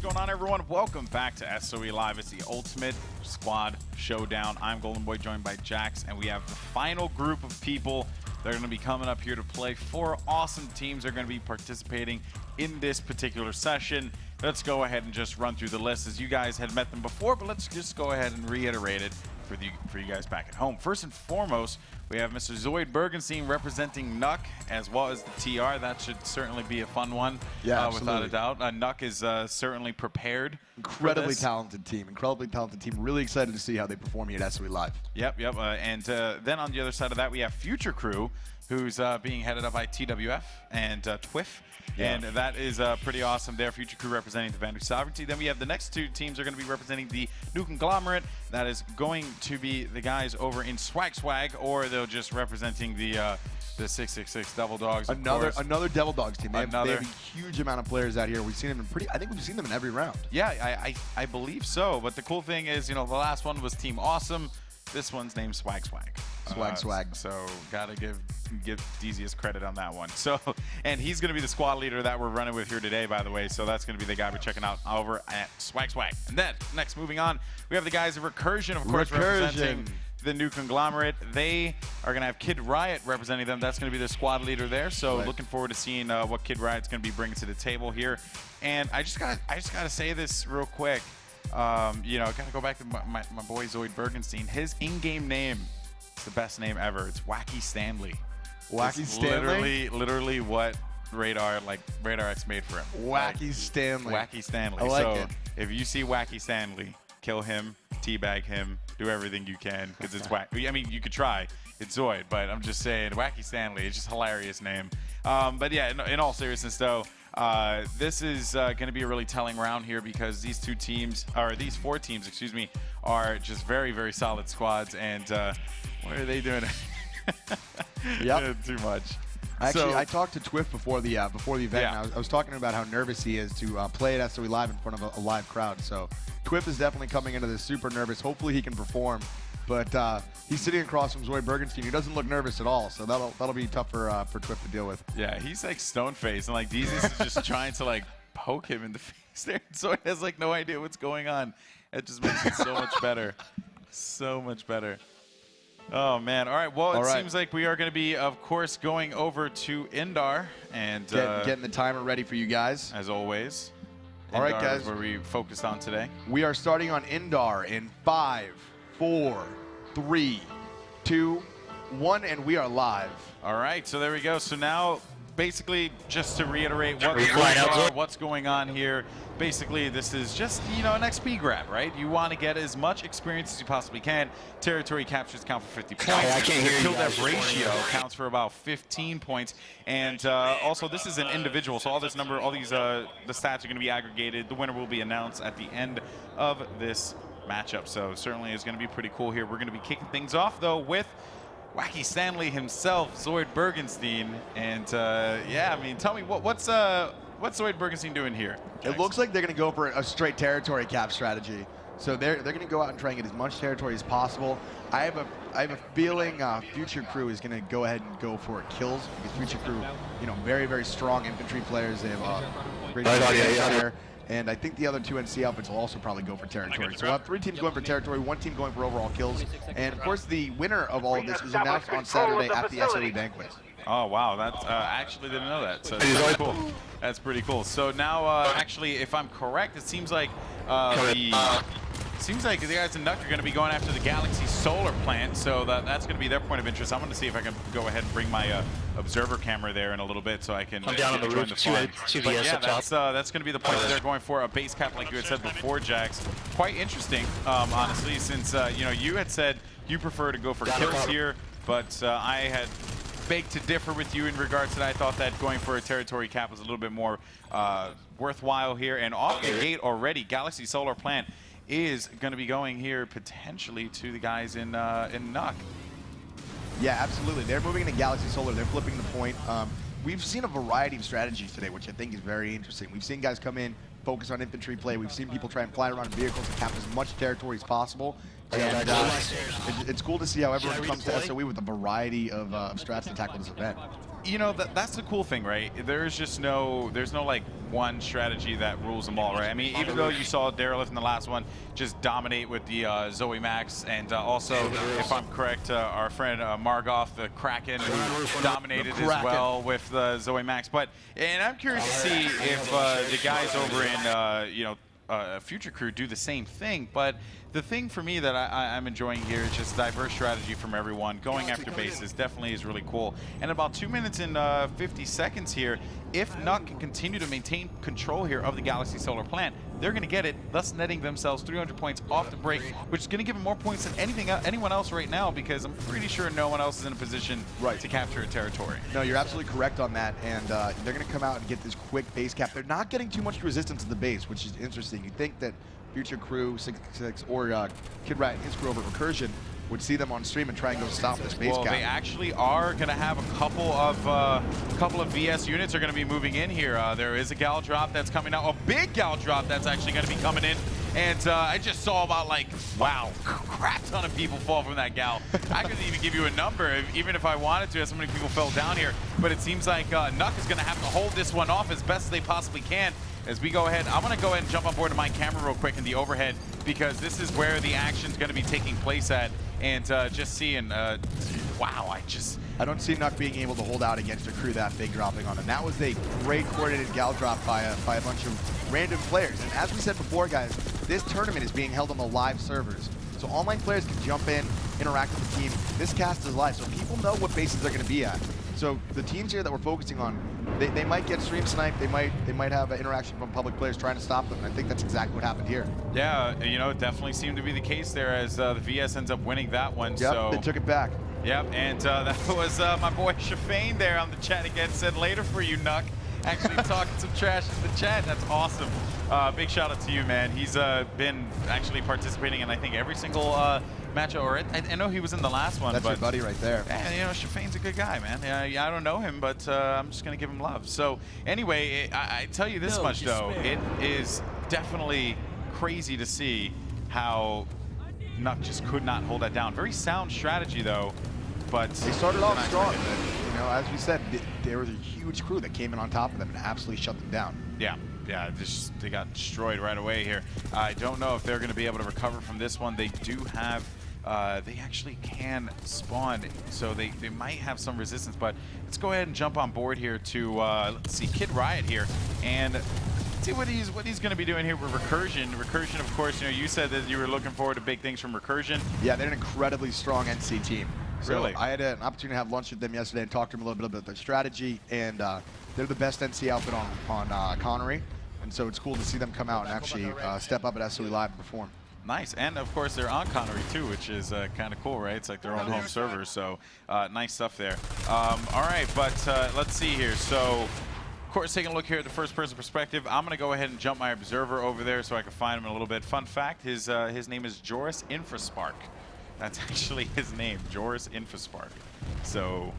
going on, everyone? Welcome back to SOE Live. It's the ultimate squad showdown. I'm Golden Boy, joined by Jax, and we have the final group of people that are going to be coming up here to play. 4 awesome teams are going to be participating in this particular session. Let's go ahead and just run through the list as you guys had met them before, but let's just go ahead and reiterate it for you guys back at home. First and foremost, we have Mr. Zoid Bergenstein representing Nuck, as well as the TR. That should certainly be a fun one, without a doubt. Nuck is certainly prepared. Incredibly talented team. Really excited to see how they perform here at SOE Live. Yep. And then on the other side of that, we have Future Crew, who's being headed up by TWF and Twiff. Yeah. And that is pretty awesome there. Future Crew representing the Vantage Sovereignty. Then we have the next 2 teams are going to be representing the New Conglomerate. That is going to be the guys over in Swag, or they're just representing the 666 Devil Dogs. Another Devil Dogs team. They have a huge amount of players out here. We've seen them in I think we've seen them in every round. Yeah, I believe so. But the cool thing is, the last one was Team Awesome. This one's named Swag. Swag. So gotta give Deezius credit on that one. So, and he's gonna be the squad leader that we're running with here today, by the way. So that's gonna be the guy we're checking out over at Swag. And then next, moving on, we have the guys of Recursion, of course, representing the New Conglomerate. They are gonna have Kid Riot representing them. That's gonna be the squad leader there. So looking forward to seeing what Kid Riot's gonna be bringing to the table here. And I just gotta say this real quick. Gotta go back to my boy Zoid Bergenstein. His in-game name is the best name ever. It's Wacky Stanley. Wacky Stanley? Literally what Radar X made for him. Wacky Stanley. Wacky Stanley. I like it. If you see Wacky Stanley, kill him, teabag him, do everything you can, because it's wacky. I mean, you could try. It's Zoid, but I'm just saying, Wacky Stanley. It's just a hilarious name. But yeah, in all seriousness, though, this is going to be a really telling round here because these 4 teams, excuse me, are just very, very solid squads. And what are they doing? Yep. Too much. Actually, I talked to Twiff before the event. Yeah. And I was talking about how nervous he is to play at SOE Live in front of a live crowd. So Twiff is definitely coming into this super nervous. Hopefully he can perform. But he's sitting across from Zoid Bergenstein. He doesn't look nervous at all, so that'll be tough for Twiff to deal with. Yeah, he's like stone faced, and like Deezius is just trying to like poke him in the face there. Zoid has like no idea what's going on. It just makes it so much better, so much better. Oh man! All right. Well, it seems like we are going to be, of course, going over to Indar and getting the timer ready for you guys, as always. All right, guys. Is where we focused on today. We are starting on Indar in 5, 4, 3, 2, 1, and we are live. All right, so there we go. So now, basically, just to reiterate what's going on here, basically this is just, an XP grab, right? You want to get as much experience as you possibly can. Territory captures count for 50 points. I can't hear you. Kill death ratio counts for about 15 points. And also, this is an individual, so all these the stats are going to be aggregated. The winner will be announced at the end of this matchup. So certainly is going to be pretty cool here. We're going to be kicking things off, though, with Wacky Stanley himself, Zoid Bergenstein. And yeah, I mean, tell me what's Zoid Bergenstein doing here? It looks like they're going to go for a straight territory cap strategy. So they're going to go out and try and get as much territory as possible. I have a feeling Future Crew is going to go ahead and go for kills because Future Crew, very, very strong infantry players. They have great player. And I think the other 2 NC outfits will also probably go for territory. So we'll have 3 teams going for territory, 1 team going for overall kills. And of course, the winner of all of this is announced on Saturday at the SOE banquet. Oh wow, that's actually didn't know that. So that's pretty cool. That's pretty cool. So now, actually, if I'm correct, it seems like the guys in Nuck are going to be going after the Galaxy Solar Plant. So that's going to be their point of interest. I'm going to see if I can go ahead and bring my observer camera there in a a bit so I can I'm down on the roof. But yeah, that's going to be the point that they're going for, a base cap like you had said before, Jax. Quite interesting, honestly, since you had said you prefer to go for kills here, but I had begged to differ with you in regards to that. I thought that going for a territory cap was a little bit more worthwhile here. And off the gate already, Galaxy Solar Plant is going to be going here potentially to the guys in Nuck. Yeah, absolutely. They're moving into Galaxy Solar. They're flipping the point. We've seen a variety of strategies today, which I think is very interesting. We've seen guys come in, focus on infantry play. We've seen people try and fly around vehicles and cap as much territory as possible. And it's cool to see how everyone comes to SOE with a variety of strats to tackle this event. you know, that's the cool thing, right? There's no like one strategy that rules them all, right? I mean, even though you saw Derelith in the last one just dominate with the Zoe Max, and also, if I'm correct, our friend Margoth the Kraken who dominated as well with the Zoe Max. And I'm curious to see if the guys over in you know, Future Crew do the same thing. But the thing for me that I'm enjoying here is just diverse strategy from everyone. Going after bases definitely is really cool. And about 2 minutes and 50 seconds here, if NUC can continue to maintain control here of the Galaxy Solar Plant, they're going to get it, thus netting themselves 300 points off the break, which is going to give them more points than anyone else right now, because I'm pretty sure no one else is in a position to capture a territory. No, you're absolutely correct on that, and they're going to come out and get this quick base cap. They're not getting too much resistance at the base, which is interesting. You think that Future Crew 66 or Kid Riot and his crew over at Recursion would see them on stream and try and go stop this base cap. Well, they actually are going to have a couple of VS units are going to be moving in here. There is a gal drop that's coming out, a big gal drop that's actually going to be coming in. And I just saw about, like, wow, crap ton of people fall from that gal. I couldn't even give you a number, even if I wanted to, as so many people fell down here. But it seems like NUC is going to have to hold this one off as best as they possibly can. As we go ahead, I'm going to go ahead and jump on board to my camera real quick in the overhead, because this is where the action's going to be taking place at. And just seeing, wow, I don't see NUC being able to hold out against a crew that big dropping on them. That was a great coordinated gal drop by a bunch of random players. And as we said before, guys, this tournament is being held on the live servers. So online players can jump in, interact with the team. This cast is live, so people know what bases they're going to be at. So the teams here that we're focusing on, they might get stream sniped, they might have an interaction from public players trying to stop them, and I think that's exactly what happened here. Yeah, you know, it definitely seemed to be the case there, as the VS ends up winning that one. Yep, so they took it back. Yep, and that was my boy Shafane there on the chat again, said later for you, NUC. Actually talking some trash in the chat. That's awesome. Big shout out to you, man. He's been actually participating in, I think, every single matchup, or I know he was in the last one. That's but your buddy right there. Man, you know, Shafane's a good guy, man. Yeah, I don't know him, but I'm just going to give him love. So anyway, I tell you this much, though. It is definitely crazy to see how NUC just could not hold that down. Very sound strategy, though. But they started off strong. You know, as we said, there was a huge crew that came in on top of them and absolutely shut them down. Yeah, they got destroyed right away here. I don't know if they're going to be able to recover from this one. They do have, they actually can spawn, so they might have some resistance. But let's go ahead and jump on board here to, let's see, Kid Riot here, and see what he's going to be doing here with Recursion. Recursion, of course, you know, you said that you were looking forward to big things from Recursion. Yeah, they're an incredibly strong NC team. So Really? I had an opportunity to have lunch with them yesterday and talk to them a little bit about their strategy, and they're the best NC outfit on Connery, and so it's cool to see them come out and actually step up at SOE Live and perform. Nice, and of course they're on Connery too, which is kind of cool, right? It's like their own home server, so nice stuff there. All right, but let's see here. So, of course, taking a look here at the first-person perspective, I'm going to go ahead and jump my observer over there so I can find him in a little bit. Fun fact, his name is Joris Infraspark. That's actually his name, Joris Infraspark. So,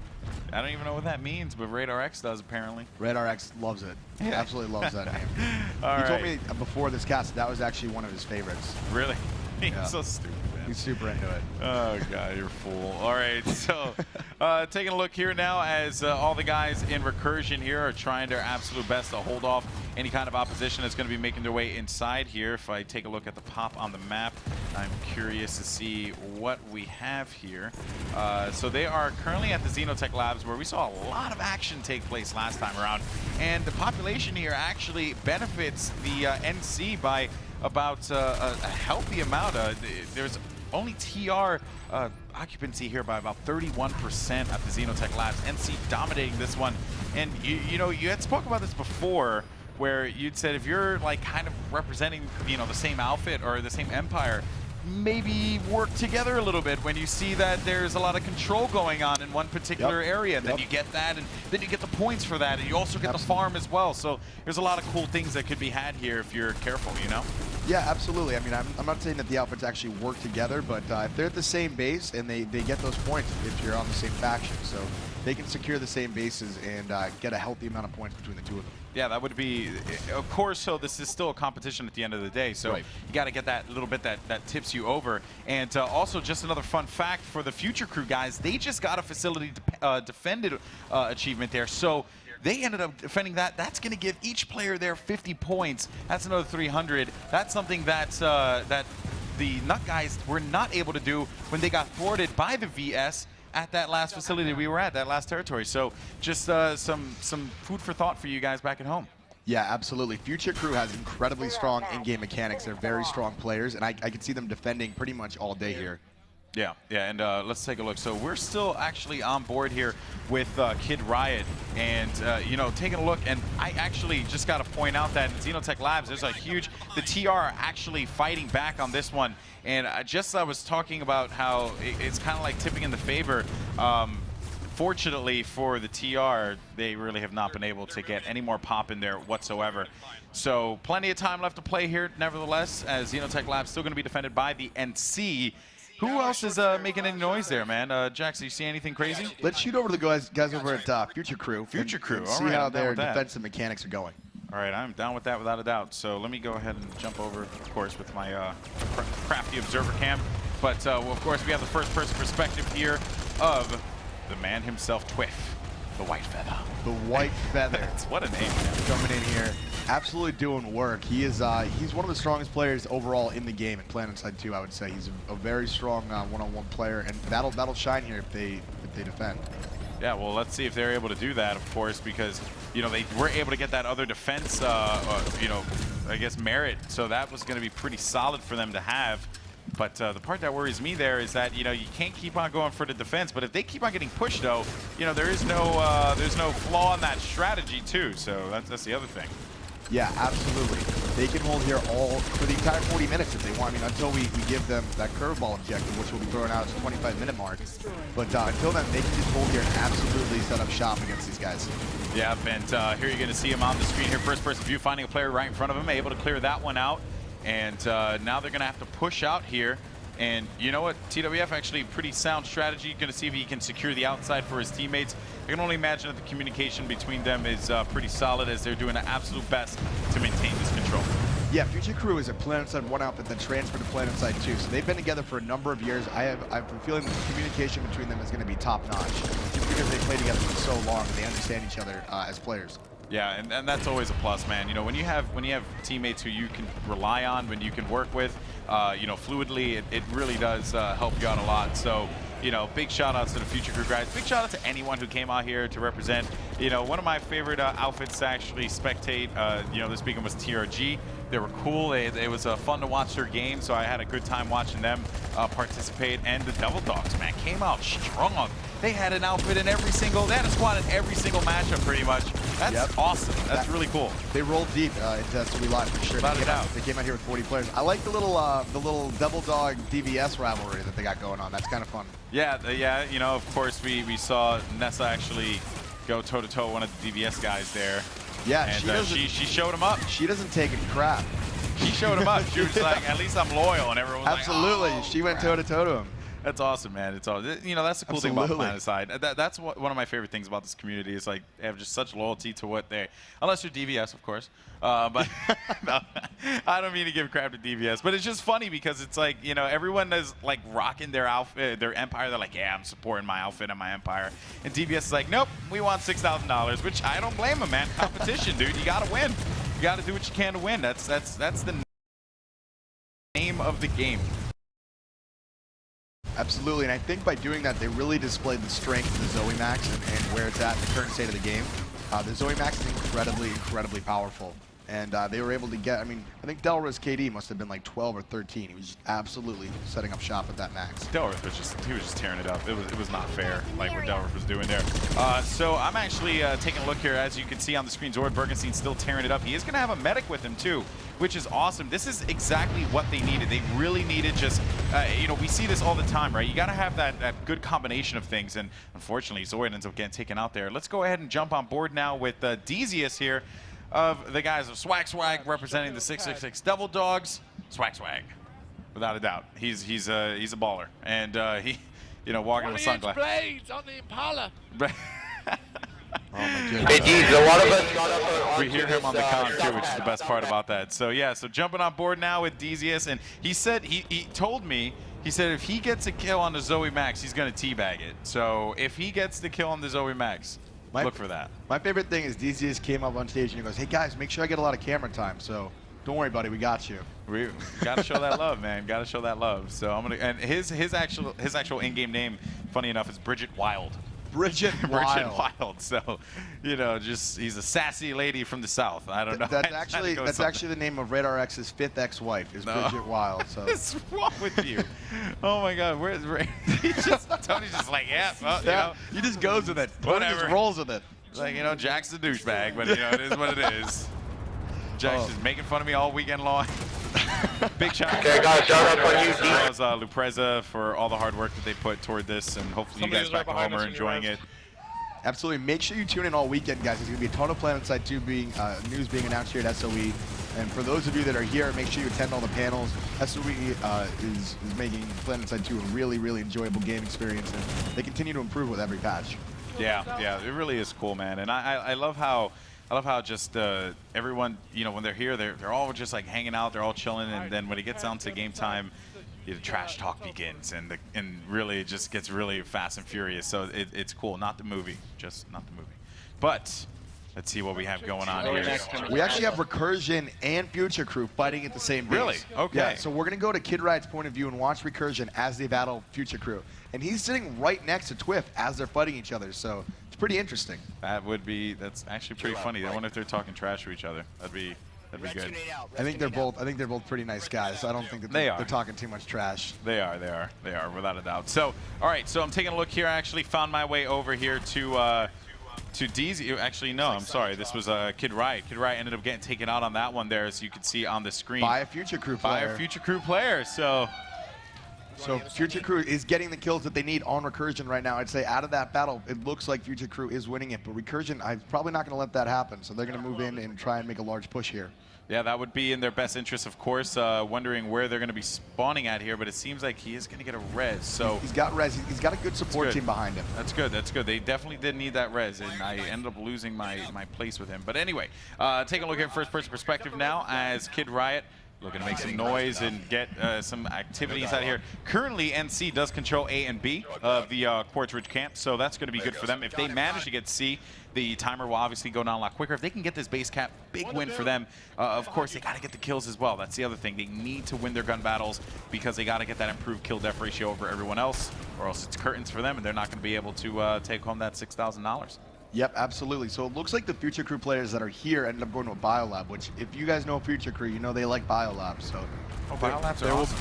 I don't even know what that means, but RadarX does, apparently. RadarX loves it. He absolutely loves that name. He told me before this cast that was actually one of his favorites. Really? He's so stupid, man. He's super into it. Oh, God, you're a fool. All right, so taking a look here now as all the guys in Recursion here are trying their absolute best to hold off any kind of opposition that's going to be making their way inside here. If I take a look at the pop on the map, I'm curious to see what we have here. So they are currently at the Xenotech Labs, where we saw a lot of action take place last time around. And the population here actually benefits the NC by about a healthy amount. There's only TR occupancy here by about 31% at the Xenotech Labs. NC dominating this one. And you know, you had spoke about this before, where you'd said if you're like kind of representing, you know, the same outfit or the same empire, maybe work together a little bit when you see that there's a lot of control going on in one particular area, and then you get that, and then you get the points for that, and you also get the farm as well. So there's a lot of cool things that could be had here if you're careful, you know? Yeah, absolutely. I mean, I'm not saying that the outfits actually work together, but if they're at the same base and they get those points if you're on the same faction, so they can secure the same bases and get a healthy amount of points between the two of them. Yeah, that would be, of course, so this is still a competition at the end of the day, so you got to get that little bit that tips you over. And also, just another fun fact for the Future Crew guys, they just got a facility defended achievement there. So they ended up defending that. That's going to give each player there 50 points. That's another 300. That's something that's, that the Nut guys were not able to do when they got thwarted by the VS at that last facility we were at, that last territory. So just some food for thought for you guys back at home. Yeah, absolutely. Future Crew has incredibly strong in-game mechanics. They're very strong players, and I can see them defending pretty much all day here. Yeah, and let's take a look. So we're still actually on board here with Kid Riot, and you know, taking a look. And I actually just got to point out that in Xenotech Labs, there's a huge. The TR are actually fighting back on this one, and I was talking about how it's kind of like tipping in the favor. Fortunately for the TR, they really have not been able to get any more pop in there whatsoever. So plenty of time left to play here, nevertheless, as Xenotech Labs still going to be defended by the NC. Who else is making any noise there, man? Jax, do you see anything crazy? Let's shoot over to the guys over at Future Crew. Future Crew, and all see right, how I'm down their with that. defensive mechanics are going. All right, I'm down with that without a doubt. So let me go ahead and jump over, of course, with my crafty observer cam. But well, of course, we have the first-person perspective here of the man himself, Twiff, the White Feather. The White Feather. What a name, man. Coming in here, absolutely doing work. He is he's one of the strongest players overall in the game in PlanetSide 2. I would say he's a very strong one-on-one player, and that'll shine here if they defend. Yeah, well, let's see if they're able to do that, of course, because you know they were able to get that other defense, you know, I guess merit. So that was going to be pretty solid for them to have. But the part that worries me there is that, you know, you can't keep on going for the defense. But if they keep on getting pushed, though, you know, there's no flaw in that strategy, too. So that's the other thing. Yeah, absolutely. They can hold here all for the entire 40 minutes if they want. I mean, until we give them that curveball objective, which will be thrown out at the 25-minute mark. But until then, they can just hold here and absolutely set up shop against these guys. Yeah, and here you're going to see him on the screen here. First-person view, finding a player right in front of him, able to clear that one out. And now they're going to have to push out here. And you know what? TWF actually pretty sound strategy. Going to see if he can secure the outside for his teammates. I can only imagine that the communication between them is pretty solid as they're doing their absolute best to maintain this control. Yeah, Future Crew is a PlanetSide 1 outfit that transferred to PlanetSide 2. So they've been together for a number of years. I have a feeling the communication between them is going to be top-notch. Just because they play together for so long and they understand each other as players. Yeah, and that's always a plus, man. You know, when you have teammates who you can rely on, when you can work with, you know, fluidly, it really does help you out a lot. So, you know, big shout outs to the Future Crew guys. Big shout out to anyone who came out here to represent. You know, one of my favorite outfits to actually spectate, you know, this weekend was TRG. They were cool. It was fun to watch their game, so I had a good time watching them participate. And the Devil Dogs, man, came out strong. They had an outfit in every single, they had a squad in every single matchup pretty much. That's awesome. That's really cool. They rolled deep into SOE Live for sure. They came out here with 40 players. I like the little Devil Dog DVS rivalry that they got going on. That's kind of fun. Yeah, yeah. You know, of course, we saw Nessa actually go toe-to-toe one of the DVS guys there. Yeah, and she showed him up. She doesn't take any crap. She showed him up. She was like, at least I'm loyal, and everyone was absolutely. Like, oh, she went toe-to-toe to him. That's awesome, man. It's all, you know, that's the cool thing about PlanetSide. That's one of my favorite things about this community is like they have just such loyalty to what they, unless you're DVS, of course. But no, I don't mean to give crap to DVS, but it's just funny because it's like, you know, everyone is like rocking their outfit, their empire. They're like, yeah, I'm supporting my outfit and my empire. And DVS is like, nope, we want $6,000, which I don't blame them, man. Competition, dude. You gotta win. You gotta do what you can to win. That's the name of the game. Absolutely, and I think by doing that, they really displayed the strength of the Zoe Max and where it's at in the current state of the game. The Zoe Max is incredibly powerful. And they were able to get, I mean, I think Delra's KD must have been like 12 or 13. He was just absolutely setting up shop at that max. Delra was just tearing it up. It was not fair, like what Delra was doing there. So I'm actually taking a look here. As you can see on the screen, Zord Bergenstein still tearing it up. He is going to have a medic with him too, which is awesome. This is exactly what they needed. They really needed just, you know, we see this all the time, right? You got to have that good combination of things, and unfortunately, Zoid ends up getting taken out there. Let's go ahead and jump on board now with Dezius here, of the guys of Swag Swag representing the 666 Devil Dogs. Swag Swag, without a doubt. He's a baller, and he, you know, walking with sunglasses. Blades on the Impala. Oh my goodness. A lot of us got up we hear him on the con too, which is the best part about that. So yeah, so jumping on board now with Dezius, and he said he told me He said if he gets a kill on the Zoe Max, he's going to teabag it. So if he gets the kill on the Zoe Max, look for that. My favorite thing is DZS came up on stage and he goes, "Hey guys, make sure I get a lot of camera time. So don't worry, buddy, we got you." We got to show that love, man. Got to show that love. So I'm gonna, and his actual in-game name, funny enough, is Bridget Wild. Bridget Bridget Wild. Wild. So, you know, just he's a sassy lady from the South. I don't know. That's actually the name of Radar X's 5th ex-wife is Bridget Wild. So what's wrong with you? Oh my God, where's Ray? Tony's just like, yeah, well, you know, he just goes with it. Tony whatever. just rolls with it. Like, you know, Jack's a douchebag, but you know, it is what it is. Jack's just making fun of me all weekend long. Big shout out Okay, guys, shout out on you, as well as Lupreza for all the hard work that they put toward this, and hopefully you guys back at home are enjoying it. Absolutely. Make sure you tune in all weekend, guys. There's going to be a ton of PlanetSide 2 news being announced here at SOE. And for those of you that are here, make sure you attend all the panels. SOE is making PlanetSide 2 a really, really enjoyable game experience, and they continue to improve with every patch. Yeah, it really is cool, man. And I love how just everyone, you know, when they're here, they're all just like hanging out, they're all chilling, and then when it gets down to game time, the trash talk begins, and really it just gets really fast and furious. So it's cool, not the movie, just not the movie. But let's see what we have going on here. We actually have Recursion and Future Crew fighting at the same base. Really? Okay. Yeah, so we're going to go to Kid Riot's point of view and watch Recursion as they battle Future Crew. And he's sitting right next to Twiff as they're fighting each other, so it's pretty interesting. That's actually pretty funny. I wonder if they're talking trash to each other. That'd be good. I think they're both pretty nice guys, so I don't think that they're talking too much trash. They are, without a doubt. So, all right, so I'm taking a look here. I actually found my way over here to DZ. Actually, no, I'm sorry. This was Kid Riot. Kid Riot ended up getting taken out on that one there, as you can see on the screen. By a Future Crew player. By a Future Crew player, so Future Crew is getting the kills that they need on Recursion right now. I'd say out of that battle, it looks like Future Crew is winning it, but Recursion, I'm probably not going to let that happen, so they're going to move in and try and make a large push here. Yeah, that would be in their best interest, of course. Wondering where they're going to be spawning at here, but it seems like he is going to get a res. So he's got res. He's got a good support team behind him. That's good. That's good. They definitely did need that res, and I ended up losing my place with him. But anyway, take a look at first-person perspective now as Kid Riot looking to make some noise and get some activities out of here. Currently, NC does control A and B of the Quartz Ridge camp, so that's going to be good for them. If they manage to get C, the timer will obviously go down a lot quicker. If they can get this base cap, big win for them. Of course, they got to get the kills as well. That's the other thing. They need to win their gun battles because they got to get that improved kill def ratio over everyone else, or else it's curtains for them, and they're not going to be able to take home that $6,000. Yep, absolutely. So it looks like the Future Crew players that are here ended up going to a Biolab, which if you guys know Future Crew, you know they like Biolabs. So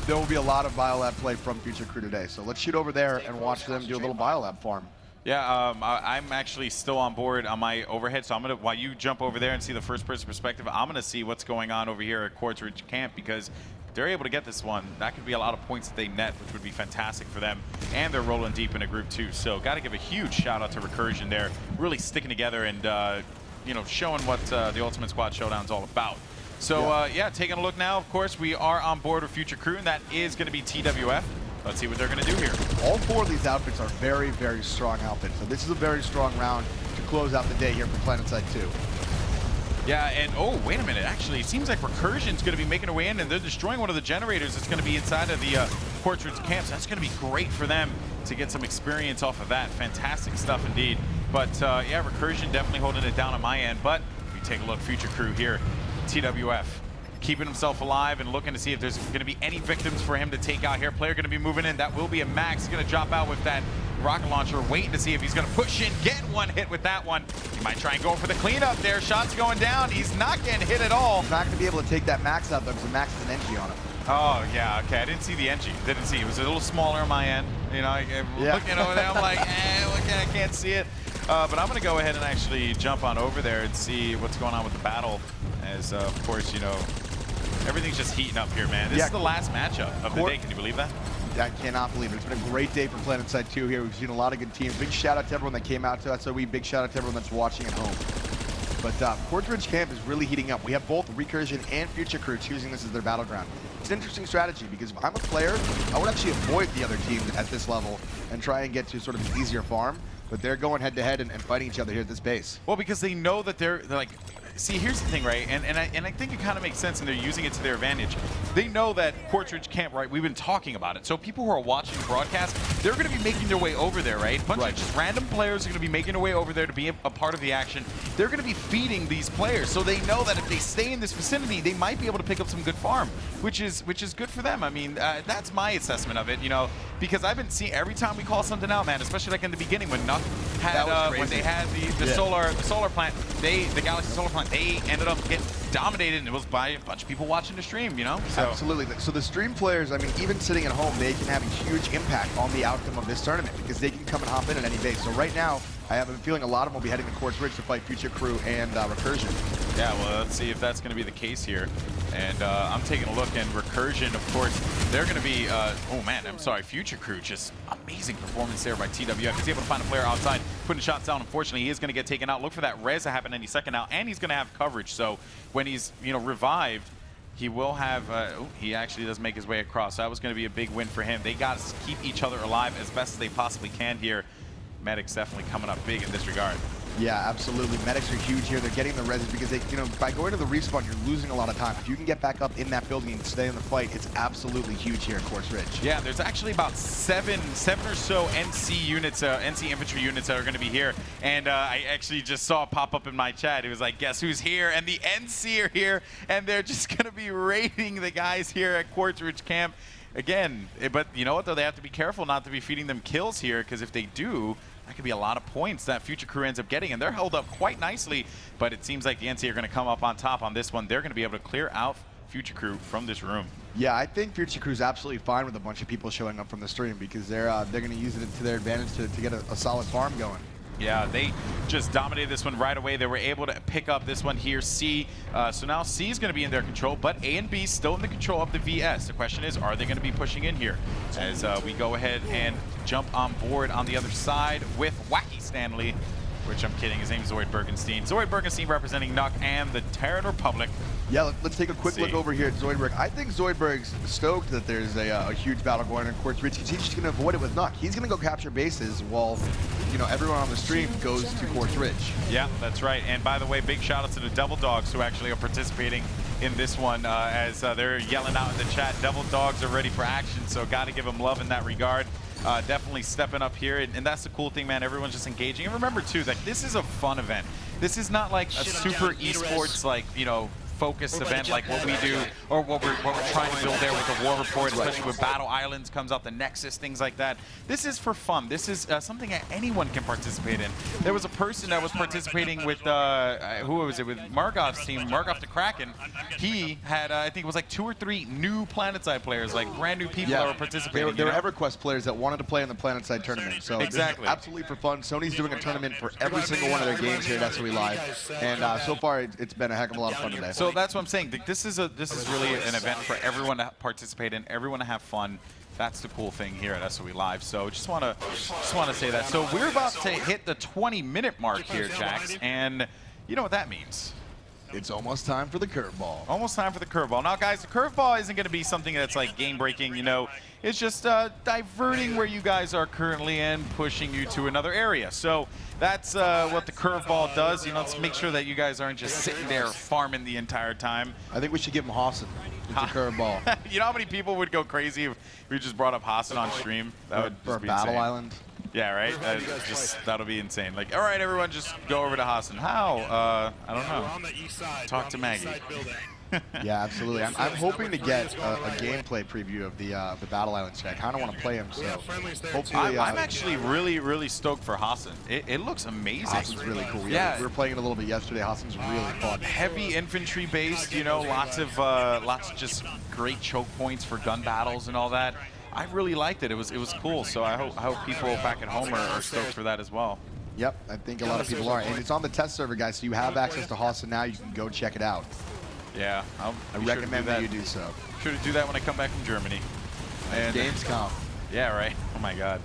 there will be a lot of Biolab play from Future Crew today. So let's shoot over there and watch them do a little Biolab farm. Yeah, I'm actually still on board on my overhead, so I'm gonna, while you jump over there and see the first-person perspective, I'm gonna see what's going on over here at Quartz Ridge Camp, because if they're able to get this one, that could be a lot of points that they net, which would be fantastic for them, and they're rolling deep in a group too. So got to give a huge shout out to Recursion there, really sticking together and you know, showing what the Ultimate Squad Showdown is all about. So yeah, taking a look now. Of course, we are on board with Future Crew, and that is going to be TWF. Let's see what they're going to do here. All four of these outfits are very, very strong outfits. So this is a very strong round to close out the day here for PlanetSide 2. Yeah, and oh, wait a minute. Actually, it seems like Recursion's going to be making their way in, and they're destroying one of the generators that's going to be inside of the Quartz Ridge camp. So that's going to be great for them to get some experience off of that. Fantastic stuff indeed. But yeah, Recursion definitely holding it down on my end. But if you take a look, Future Crew here, TWF, keeping himself alive and looking to see if there's going to be any victims for him to take out here. Player going to be moving in. That will be a Max. He's going to drop out with that rocket launcher, waiting to see if he's going to push in, get one hit with that one. He might try and go for the cleanup there. Shots going down. He's not getting hit at all. He's not going to be able to take that Max out, though, because the Max is an NG on him. Oh, yeah, okay. I didn't see the NG. Didn't see. It was a little smaller on my end. You know, looking over there, I'm like, I can't see it. But I'm going to go ahead and actually jump on over there and see what's going on with the battle. As, of course, you know, everything's just heating up here, man. This is the last matchup of the day. Can you believe that? I cannot believe it. It's been a great day for PlanetSide 2 here. We've seen a lot of good teams. Big shout out to everyone that came out to SOE. Big shout out to everyone that's watching at home. But Quartz Ridge Camp is really heating up. We have both Recursion and Future Crew choosing this as their battleground. It's an interesting strategy because if I'm a player, I would actually avoid the other team at this level and try and get to sort of an easier farm. But they're going head-to-head and fighting each other here at this base. Well, because they know that they're like, see, here's the thing, right? And I think it kind of makes sense, and they're using it to their advantage. They know that Quartridge Camp, right? We've been talking about it. So people who are watching the broadcast, they're going to be making their way over there, right? A bunch of just random players are going to be making their way over there to be a part of the action. They're going to be feeding these players, so they know that if they stay in this vicinity, they might be able to pick up some good farm, which is good for them. I mean, that's my assessment of it, you know, because I've been seeing every time we call something out, man, especially like in the beginning when Nuck had when they had the solar plant, the Galaxy solar plant, they ended up getting dominated, and it was by a bunch of people watching the stream, you know? So. Absolutely. So the stream players, I mean, even sitting at home, they can have a huge impact on the outcome of this tournament because they can come and hop in at any base. So right now, I have a feeling a lot of them will be heading to Quartz Ridge to fight Future Crew and Recursion. Yeah, well, let's see if that's going to be the case here. And I'm taking a look, and Recursion, of course, they're going to be, oh man, I'm sorry, Future Crew, just amazing performance there by TWF. He's able to find a player outside, putting shots down. Unfortunately, he is going to get taken out. Look for that res to happen any second now, and he's going to have coverage. So when he's, you know, revived, he will have, oh, he actually does make his way across. So that was going to be a big win for him. They got to keep each other alive as best as they possibly can here. Medics definitely coming up big in this regard. Yeah, absolutely. Medics are huge here. They're getting the reses because they, you know, by going to the respawn, you're losing a lot of time. If you can get back up in that building and stay in the fight, it's absolutely huge here at Quartz Ridge. Yeah, there's actually about seven or so NC units, NC infantry units that are going to be here. And I actually just saw it pop up in my chat. It was like, guess who's here? And the NC are here, and they're just going to be raiding the guys here at Quartz Ridge Camp. Again, but you know what, though? They have to be careful not to be feeding them kills here, because if they do, that could be a lot of points that Future Crew ends up getting, and they're held up quite nicely, but it seems like the NC are going to come up on top on this one. They're going to be able to clear out Future Crew from this room. Yeah, I think Future Crew's absolutely fine with a bunch of people showing up from the stream because they're going to use it to their advantage to get a solid farm going. Yeah, they just dominated this one right away. They were able to pick up this one here, C. So now C is going to be in their control, but A and B still in the control of the VS. The question is, are they going to be pushing in here? As we go ahead and jump on board on the other side with Wacky Stanley, which I'm kidding, his name is Zoid Bergenstein. Zoid Bergenstein representing Nuck and the Terran Republic. Yeah, let's take a quick look over here at Zoidberg. I think Zoidberg's stoked that there's a huge battle going on in Quartz Ridge because he's just going to avoid it with Nuck. He's going to go capture bases while, you know, everyone on the stream goes to Quartz Ridge. Yeah, that's right. And by the way, big shout out to the Devil Dogs who actually are participating in this one as they're yelling out in the chat. Devil Dogs are ready for action, so got to give them love in that regard. Definitely stepping up here, and that's the cool thing, man. Everyone's just engaging. And remember, too, that this is a fun event. This is not like a super esports, like, you know, focused event like what we do or what we're trying to build there with the War Report, especially with Battle Islands comes out, the Nexus, things like that. This is for fun. This is something that anyone can participate in. There was a person that was participating with, who was it, with Margov's team, Margov the Kraken. He had, I think it was like 2 or 3 new PlanetSide players, like brand new people that were participating. They were EverQuest players that wanted to play in the PlanetSide tournament. So exactly, absolutely for fun. Sony's doing a tournament for every single one of their games here at SOE Live, and so far it's been a heck of a lot of fun today. So that's what I'm saying. This is really an event for everyone to participate in, everyone to have fun. That's the cool thing here at SOE Live. So just want to say that. So we're about to hit the 20-minute mark here, Jax, and you know what that means. It's almost time for the curveball. Almost time for the curveball. Now, guys, the curveball isn't going to be something that's like game-breaking, you know. It's just diverting where you guys are currently and pushing you to another area. So that's what the curveball does. You know, let's make sure that you guys aren't just sitting there farming the entire time. I think we should give him Hassan with the curveball. You know how many people would go crazy if we just brought up Hassan on stream? That would for just be Battle insane. Island. Yeah, right? That'll be insane. Like, all right, everyone, just go over to Hassan. How? I don't know. Talk to Maggie. Yeah, absolutely. I'm hoping to get a gameplay preview of the Battle Island check. I kind of want to play him, so hopefully. I'm actually really stoked for Hassan. It looks amazing. Hassan's really cool. Yeah, we were playing it a little bit yesterday. Hassan's really fun. Heavy infantry based, you know, lots of just great choke points for gun battles and all that. I really liked it. It was cool. So I hope people back at home are stoked for that as well. Yep, I think a lot of people are. And it's on the test server, guys, so you have access to Hassan now. You can go check it out. Yeah, I recommend that you do so. Sure to do that when I come back from Germany. And Gamescom. Yeah, right. Oh my God.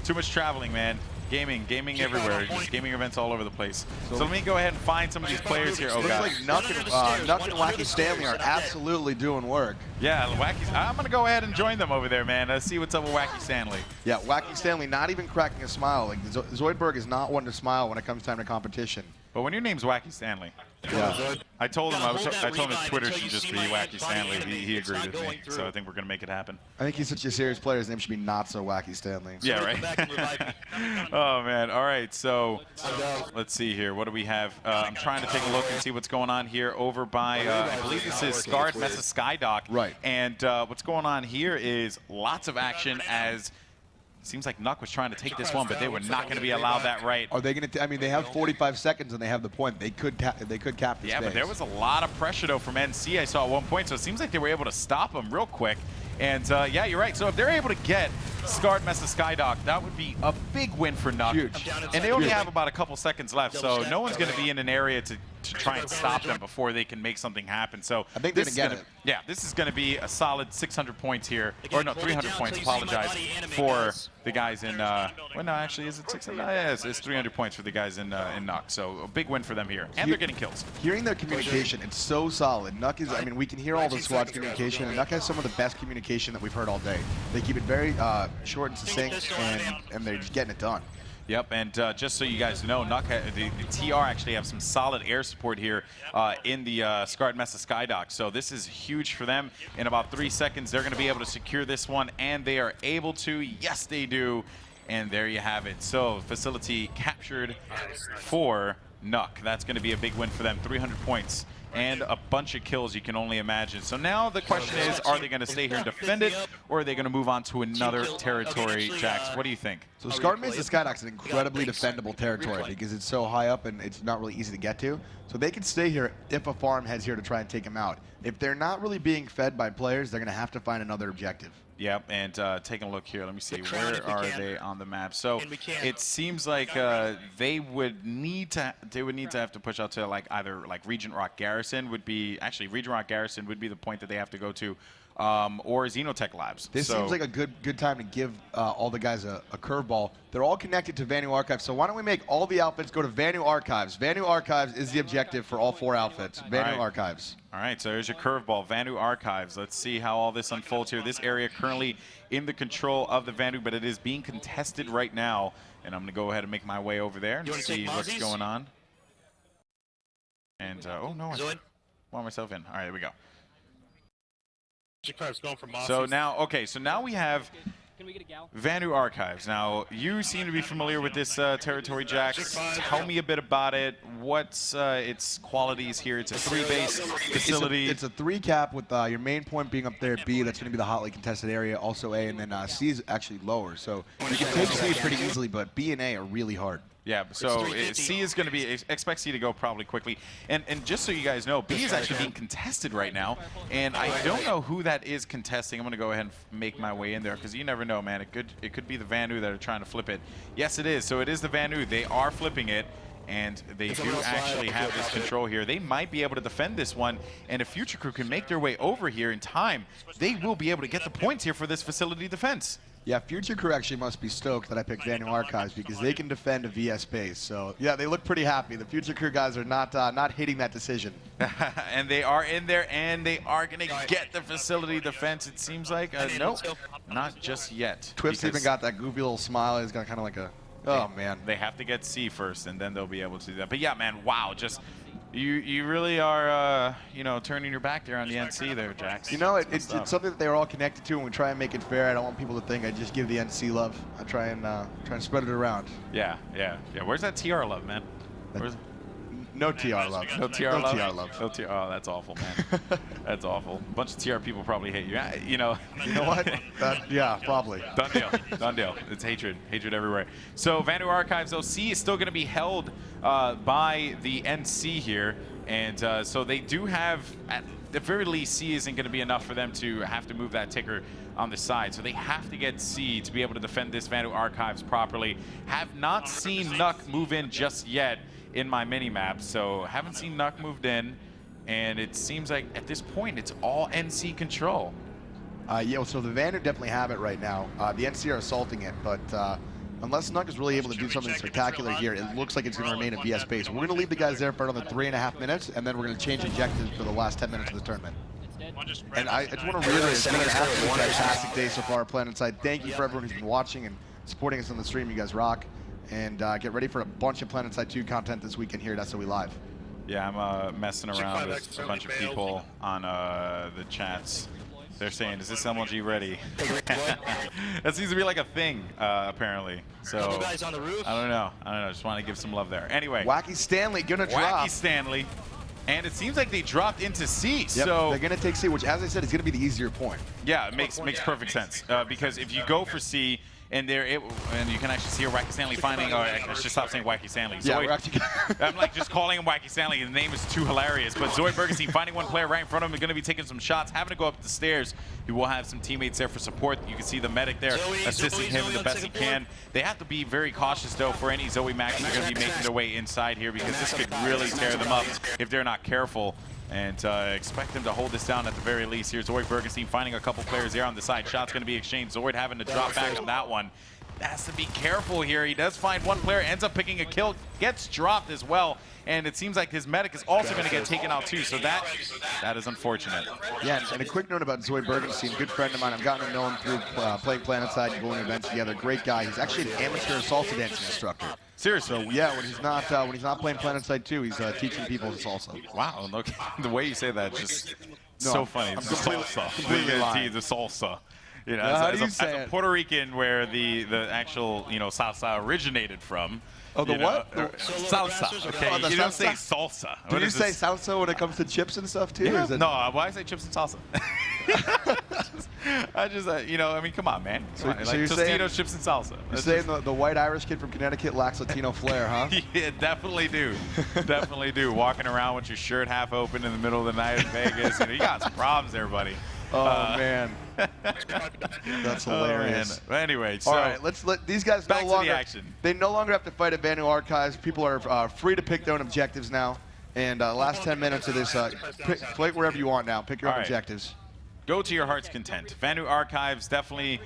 Too much traveling, man. Gaming everywhere. Just gaming events all over the place. So let me go ahead and find some of these players here. Oh God. God. Looks like Nuck and Wacky Stanley are absolutely doing work. Yeah, Wacky. I'm gonna go ahead and join them over there, man. Let's see what's up with Wacky Stanley. Yeah, Wacky Stanley not even cracking a smile. Like Zoidberg is not one to smile when it comes time to competition. But when your name's Wacky Stanley, Yeah. I told him I told him his Twitter should just be Wacky Stanley. He agreed with me, so I think we're gonna make it happen. I think he's such a serious player. His name should be Not So Wacky Stanley. Yeah, right. Oh man. All right. So let's see here. What do we have? I'm trying to take a look and see what's going on here over by. I believe this is Scarred Mesa Skydock. Right. And what's going on here is lots of action as. Seems like Nuck was trying to take this one, but they were not going to be allowed that right. Are they going to? I mean, they have 45 seconds and they have the point. They could cap this. Yeah, but there was a lot of pressure though from NC. I saw at one point, so it seems like they were able to stop them real quick. And yeah, you're right. So if they're able to get Scarred Mesa Skydock, that would be a big win for Nuck. Huge. And they only have about a couple seconds left, so no one's going to be in an area to try and stop them before they can make something happen. So I think they're going to get it. Yeah, this is going to be a solid 600 points here, or no, 300 points. Apologize for the guys in. Well, no, actually, is it 600? Yeah, it's 300 points for the guys in Nuck. So a big win for them here, and they're getting kills. Hearing their communication, it's so solid. Nuck is. I mean, we can hear all the squad's communication, and Nuck has some of the best communication that we've heard all day. They keep it very short and succinct, and they're just getting it done. Yep, and just so you guys know, Nuck, the TR actually have some solid air support here in the Scarred Mesa Skydock. So this is huge for them. In about 3 seconds, they're going to be able to secure this one, and they are able to. Yes, they do. And there you have it. So facility captured for Nuck. That's going to be a big win for them. 300 points. And a bunch of kills you can only imagine. So now the question is, are they going to stay here and defend it, or are they going to move on to another territory, Jax? What do you think? So Scarred Mesa Skydock is an incredibly defendable territory because it's so high up and it's not really easy to get to. So they can stay here if a farm heads here to try and take them out. If they're not really being fed by players, they're going to have to find another objective. Yep, and taking a look here, let me see, where are they on the map? So it seems like they would need to have to push out to like either like Regent Rock Garrison would be, actually Regent Rock Garrison would be the point that they have to go to, or Xenotech Labs. This seems like a good time to give all the guys a curveball. They're all connected to Vanu Archives, so why don't we make all the outfits go to Vanu Archives? Vanu Archives is the objective for all 4 outfits. Vanu Archives. All right, so there's your curveball, Vanu Archives. Let's see how all this unfolds here. This area currently in the control of the Vanu, but it is being contested right now. And I'm going to go ahead and make my way over there and see what's going on. And, oh no, I want myself in. All right, there we go. So now, okay, so now we have Vanu Archives. Now, you seem to be familiar with this territory, Jax. Tell me a bit about it. What's its qualities here? It's a 3-base facility. It's a 3 cap with your main point being up there at B. That's going to be the hotly contested area, also A, and then C is actually lower. So you can take C pretty easily, but B and A are really hard. Yeah, so C is going to be, expect C to go probably quickly. And just so you guys know, B is actually being contested right now. And I don't know who that is contesting. I'm going to go ahead and make my way in there because you never know, man. It could be the Vanu that are trying to flip it. Yes, it is. So it is the Vanu. They are flipping it. And they do actually have this control here. They might be able to defend this one. And if Future Crew can make their way over here in time, they will be able to get the points here for this facility defense. Yeah, Future Crew actually must be stoked that I picked Vanu Archives because they can defend a VS base. So yeah, they look pretty happy. The Future Crew guys are not hating that decision. And they are in there, and they are going to get the facility defense. It seems like nope, not just yet. Twips even got that goofy little smile. He's got kind of like a, oh man. They have to get C first, and then they'll be able to do that. But yeah, man, wow, just. You really are, you know, turning your back there on the NC there, Jax. You know, it's something that they're all connected to, and we try and make it fair. I don't want people to think I just give the NC love. I try and spread it around. Yeah. Where's that TR love, man? No TR love. No TR love? No TR love. Oh, that's awful, man. That's awful. A bunch of TR people probably hate you. You know. You know what? Yeah, probably. Done deal. Done deal. It's hatred. Hatred everywhere. So Vanu Archives, though, C is still going to be held by the NC here. And so they do have, at the very least, C isn't going to be enough for them to have to move that ticker on the side. So they have to get C to be able to defend this Vanu Archives properly. Have not seen Nuck move in just yet in my mini-map, so haven't seen Nuck moved in, and it seems like at this point it's all NC control. Yeah, so the Vanu definitely have it right now. The NC are assaulting it, but unless Nuck is really able to do something spectacular here, it looks like it's going to remain a VS base. We're going to leave the guys there for another 3.5 minutes, and then we're going to change objectives for the last 10 minutes of the tournament. And I just want to reiterate, it's been an absolutely fantastic day so far at PlanetSide. Thank you for everyone who's been watching and supporting us on the stream. You guys rock. And get ready for a bunch of PlanetSide 2 content this weekend here at SOE Live. Yeah, I'm messing around with a bunch of people on the chats. They're saying, "Is this MLG ready?" That seems to be like a thing, apparently. So I don't know. Just want to give some love there. Anyway, Wacky Stanley gonna drop. Wacky Stanley, and it seems like they dropped into C. Yep, So they're gonna take C, which, as I said, is gonna be the easier point. yeah, it makes perfect sense because if you go for C. And and you can actually see a Wacky Stanley finding. I should stop saying Wacky Stanley. Yeah, Zoid, we're actually I'm like just calling him Wacky Stanley. The name is too hilarious. But Zoid Bergenstein finding one player right in front of him, going to be taking some shots, having to go up the stairs. He will have some teammates there for support. You can see the medic there assisting him the best he can. They have to be very cautious though for any Zoe Max that are going to be making their way inside here because this could really tear them up if they're not careful. And expect them to hold this down at the very least. Here's Zoid Bergenstein finding a couple players there on the side. Shots going to be exchanged. Zoid having to drop back on that one. Has to be careful here. He does find one player, ends up picking a kill, gets dropped as well, and it seems like his medic is also going to get taken out too, so that is unfortunate. Yeah, and a quick note about Zoid Bergenstein, good friend of mine. I've gotten to know him through playing PlanetSide and going to events together. Great guy. He's actually an amateur salsa dancing instructor. Seriously? So yeah, when he's not playing PlanetSide 2, he's teaching people salsa. Wow, look, the way you say that just so funny. I'm The completely lying. The salsa. You know, How as do you a say it? Puerto Rican, where the actual salsa originated from. Oh, the what? Salsa. Okay, Oh, the you don't say salsa. salsa. Do What you is say this? salsa when it comes to chips and stuff too? Yeah. Is it- No, why I say chips and salsa? I just I mean, come on, man. So- Come on, so like you're saying- Tostitos, chips and salsa. You're That's saying the white Irish kid from Connecticut lacks Latino flair, huh? yeah, definitely do. Definitely do. Walking around with your shirt half open in the middle of the night in Vegas. You got some problems there, buddy. Oh man, that's hilarious. But anyway, so All right, let's let these guys back no to longer. the action. They no longer have to fight at Vanu Archives. People are free to pick their own objectives now. And last 10 minutes of this, play wherever you want now. Pick your own All right. objectives. Go to your heart's content. Vanu Archives definitely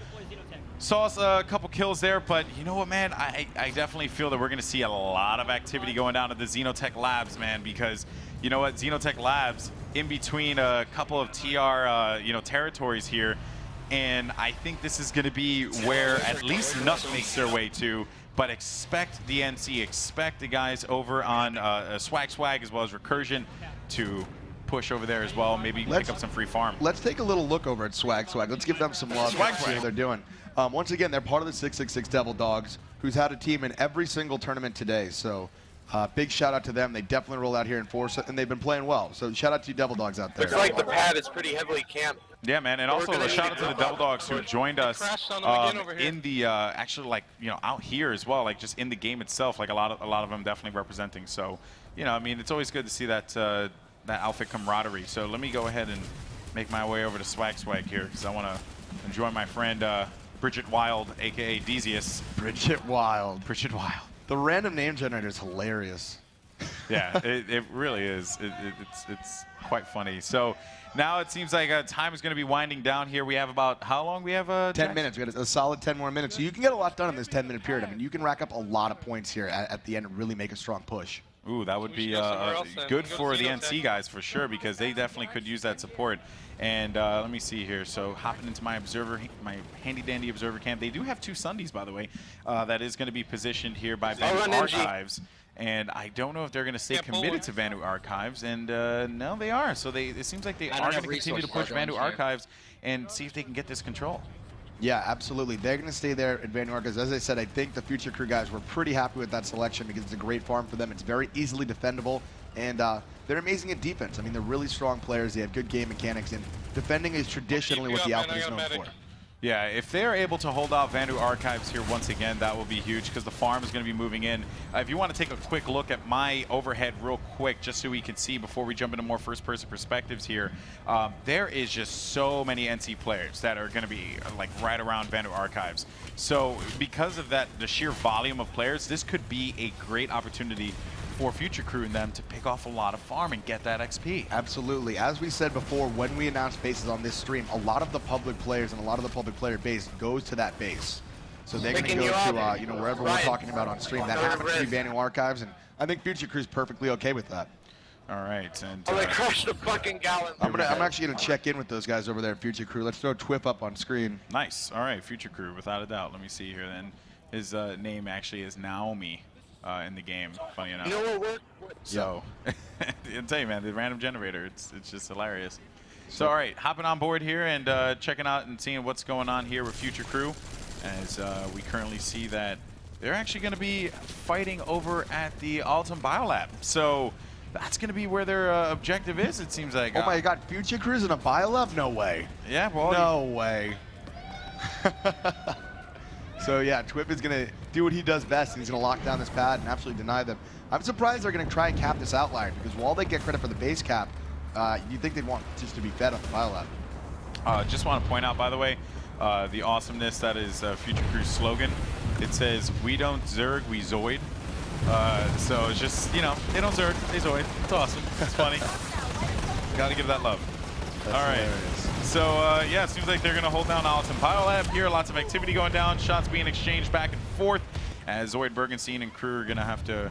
saw us a couple kills there, but you know what, man? I definitely feel that we're going to see a lot of activity going down at the Xenotech Labs, man, because you know what? Xenotech Labs, in between a couple of TR territories here, and I think this is going to be where at least Nuck makes their way to. But expect the NC, expect the guys over on Swag as well as Recursion to push over there as well. Maybe pick up some free farm. Let's take a little look over at Swag. Let's give them some love. Swag. See what they're doing. Once again, they're part of the 666 Devil Dogs, who's had a team in every single tournament today. So big shout out to them. They definitely rolled out here in force, and they've been playing well. So shout out to you Devil Dogs out there. Looks like the pad is pretty heavily camped. Yeah, man, and also a shout out to the Devil Dogs who joined us in the actually, like, out here as well, like just in the game itself, like a lot of them definitely representing. So, I mean, it's always good to see that that outfit camaraderie. So let me go ahead and make my way over to Swag here because I want to enjoy my friend Bridget Wild, aka Dezius. Bridget Wild. Bridget Wild. The random name generator is hilarious. Yeah, it really is. It's quite funny. So now it seems like time is going to be winding down here. We have about, how long we have? 10 minutes. We got a solid 10 more minutes. So you can get a lot done in this 10-minute period. I mean, you can rack up a lot of points here at the end and really make a strong push. Ooh, that would be good for the NC guys for sure because they definitely could use that support. And let me see here. So hopping into my handy dandy observer camp. They do have 2 Sundays, by the way. That is going to be positioned here by Vanu Archives. And I don't know if they're going to stay committed to Vanu Archives. And no, they are. So it seems like they are going to continue to push Vanu Archives and see if they can get this control. Yeah, absolutely. They're going to stay there at Vanu Archives. As I said, I think the Future Crew guys were pretty happy with that selection because it's a great farm for them. It's very easily defendable. And they're amazing at defense. I mean, they're really strong players. They have good game mechanics. And defending is traditionally what the outfit is known for. Yeah, if they're able to hold off Vanu Archives here once again, that will be huge because the farm is going to be moving in. If you want to take a quick look at my overhead real quick, just so we can see before we jump into more first-person perspectives here, there is just so many NC players that are going to be like right around Vanu Archives. So because of that, the sheer volume of players, this could be a great opportunity for Future Crew and them to pick off a lot of farm and get that XP. Absolutely. As we said before, when we announce bases on this stream, a lot of the public players and a lot of the public player base goes to that base. So they're going to go to wherever we're talking about on stream. That happens to be Vanu Archives, and I think Future Crew's perfectly okay with that. All right, and they crushed the fucking gallon. I'm actually gonna check in with those guys over there at Future Crew. Let's throw Twiff up on screen. Nice. All right, Future Crew, without a doubt. Let me see here then. His name actually is Naomi. in the game, funny enough. You know what? So, I'll tell you, man, the random generator, it's just hilarious. So, all right, hopping on board here and checking out and seeing what's going on here with Future Crew, as we currently see that they're actually going to be fighting over at the Altum Biolab. So that's going to be where their objective is, it seems like. Oh my God, Future Crew's in a Biolab? No way. Yeah, well. No way. So yeah, Twip is going to do what he does best, and he's going to lock down this pad and absolutely deny them. I'm surprised they're going to try and cap this outlier, because while they get credit for the base cap, you'd think they'd want just to be fed on the Biolab. Just want to point out, by the way, the awesomeness that is Future Crew's slogan. It says, "We don't Zerg, we Zoid." So it's just, you know, they don't Zerg, they Zoid. It's awesome. It's funny. Got to give that love. That's all right. hilarious. So, yeah, it seems like they're going to hold down Altum Biolab here. Lots of activity going down. Shots being exchanged back and forth as Zoid, Bergenstein, and Crew are going to have to,